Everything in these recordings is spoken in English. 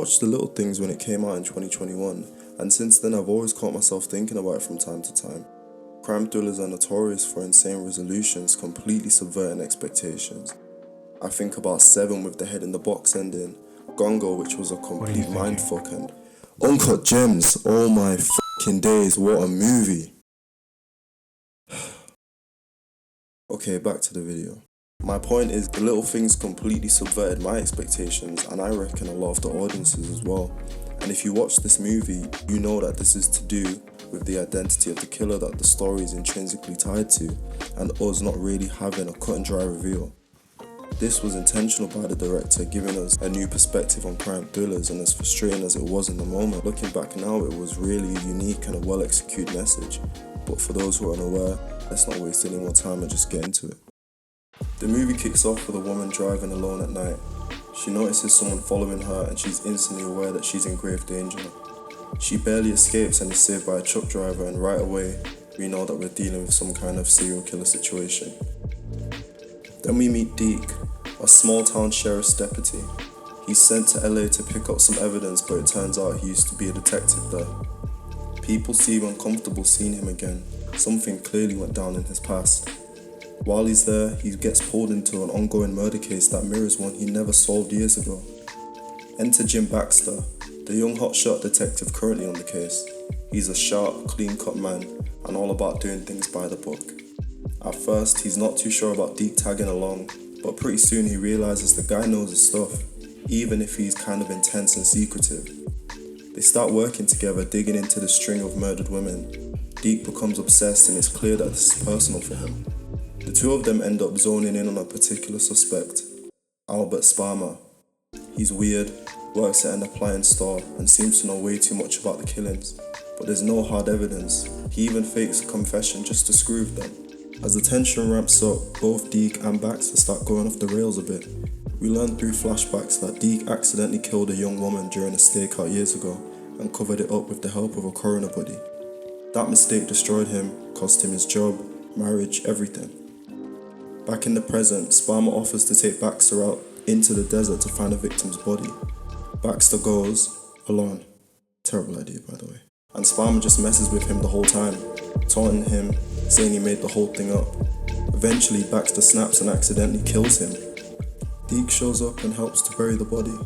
watched The Little Things when it came out in 2021, and since then I've always caught myself thinking about it from time to time. Crime thrillers are notorious for insane resolutions completely subverting expectations. I think about Seven with the head in the box ending, Gongo, which was a complete mindfuck, and Uncut Gems. Oh my f***ing days, what a movie. Okay, back to the video. My point is, The Little Things completely subverted my expectations, and I reckon a lot of the audiences as well. And if you watch this movie, you know that this is to do with the identity of the killer that the story is intrinsically tied to, and us not really having a cut and dry reveal. This was intentional by the director, giving us a new perspective on crime thrillers, and as frustrating as it was in the moment, looking back now, it was really a unique and a well-executed message. But for those who are unaware, let's not waste any more time and just get into it. The movie kicks off with a woman driving alone at night. She notices someone following her and she's instantly aware that she's in grave danger. She barely escapes and is saved by a truck driver, and right away, we know that we're dealing with some kind of serial killer situation. Then we meet Deke, a small town sheriff's deputy. He's sent to LA to pick up some evidence, but it turns out he used to be a detective there. People seem uncomfortable seeing him again. Something clearly went down in his past. While he's there, he gets pulled into an ongoing murder case that mirrors one he never solved years ago. Enter Jim Baxter, the young hotshot detective currently on the case. He's a sharp, clean-cut man and all about doing things by the book. At first, he's not too sure about Deke tagging along, but pretty soon he realizes the guy knows his stuff, even if he's kind of intense and secretive. They start working together, digging into the string of murdered women. Deke becomes obsessed, and it's clear that this is personal for him. The two of them end up zoning in on a particular suspect, Albert Sparmer. He's weird, works at an appliance store, and seems to know way too much about the killings, but there's no hard evidence. He even fakes a confession just to screw with them. As the tension ramps up, both Deke and Baxter start going off the rails a bit. We learn through flashbacks that Deke accidentally killed a young woman during a stakeout years ago and covered it up with the help of a coroner buddy. That mistake destroyed him, cost him his job, marriage, everything. Back in the present, Sparmer offers to take Baxter out into the desert to find a victim's body. Baxter goes, alone. Terrible idea, by the way. And Sparmer just messes with him the whole time, taunting him, saying he made the whole thing up. Eventually, Baxter snaps and accidentally kills him. Deke shows up and helps to bury the body.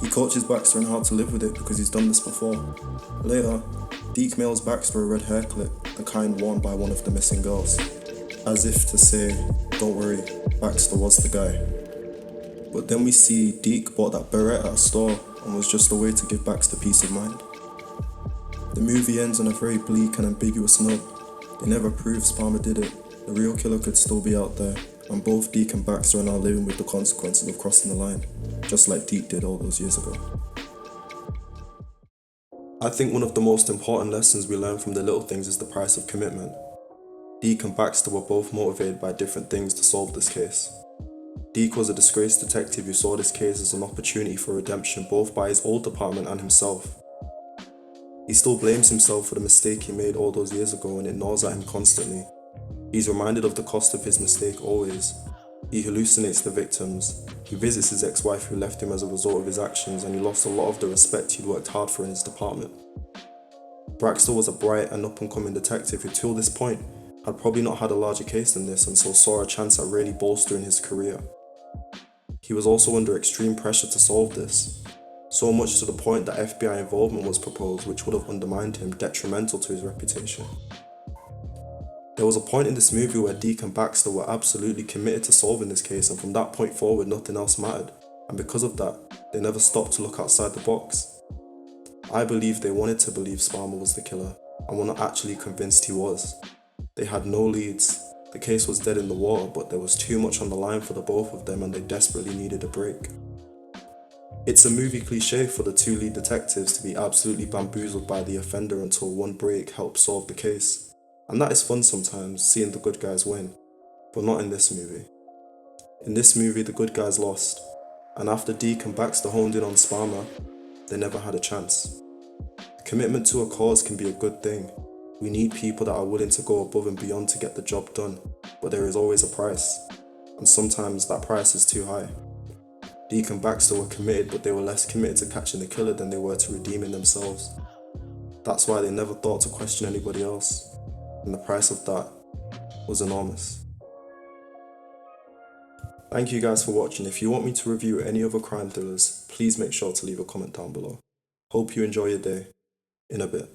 He coaches Baxter on how to live with it because he's done this before. Later, Deke mails Baxter a red hair clip, the kind worn by one of the missing girls, as if to say, don't worry, Baxter was the guy. But then we see Deke bought that beret at a store and was just a way to give Baxter peace of mind. The movie ends on a very bleak and ambiguous note. They never prove Sparmer did it. The real killer could still be out there, and both Deke and Baxter are now living with the consequences of crossing the line, just like Deke did all those years ago. I think one of the most important lessons we learn from The Little Things is the price of commitment. Deke and Baxter were both motivated by different things to solve this case. Deke was a disgraced detective who saw this case as an opportunity for redemption both by his old department and himself. He still blames himself for the mistake he made all those years ago, and it gnaws at him constantly. He's reminded of the cost of his mistake always. He hallucinates the victims. He visits his ex-wife who left him as a result of his actions, and he lost a lot of the respect he'd worked hard for in his department. Baxter was a bright and up-and-coming detective who, till this point, had probably not had a larger case than this, and so saw a chance at really bolstering his career. He was also under extreme pressure to solve this, so much to the point that FBI involvement was proposed, which would have undermined him, detrimental to his reputation. There was a point in this movie where Deke and Baxter were absolutely committed to solving this case, and from that point forward nothing else mattered, and because of that, they never stopped to look outside the box. I believe they wanted to believe Sparmer was the killer, and were not actually convinced he was. They had no leads, the case was dead in the water, but there was too much on the line for the both of them, and they desperately needed a break. It's a movie cliche for the two lead detectives to be absolutely bamboozled by the offender until one break helps solve the case. And that is fun sometimes, seeing the good guys win. But not in this movie. In this movie, the good guys lost. And after Deke and Baxter honed in on Sparmer, they never had a chance. Commitment to a cause can be a good thing. We need people that are willing to go above and beyond to get the job done. But there is always a price. And sometimes that price is too high. Deacon Baxter were committed, but they were less committed to catching the killer than they were to redeeming themselves. That's why they never thought to question anybody else, and the price of that was enormous. Thank you guys for watching. If you want me to review any other crime thrillers, please make sure to leave a comment down below. Hope you enjoy your day. In a bit.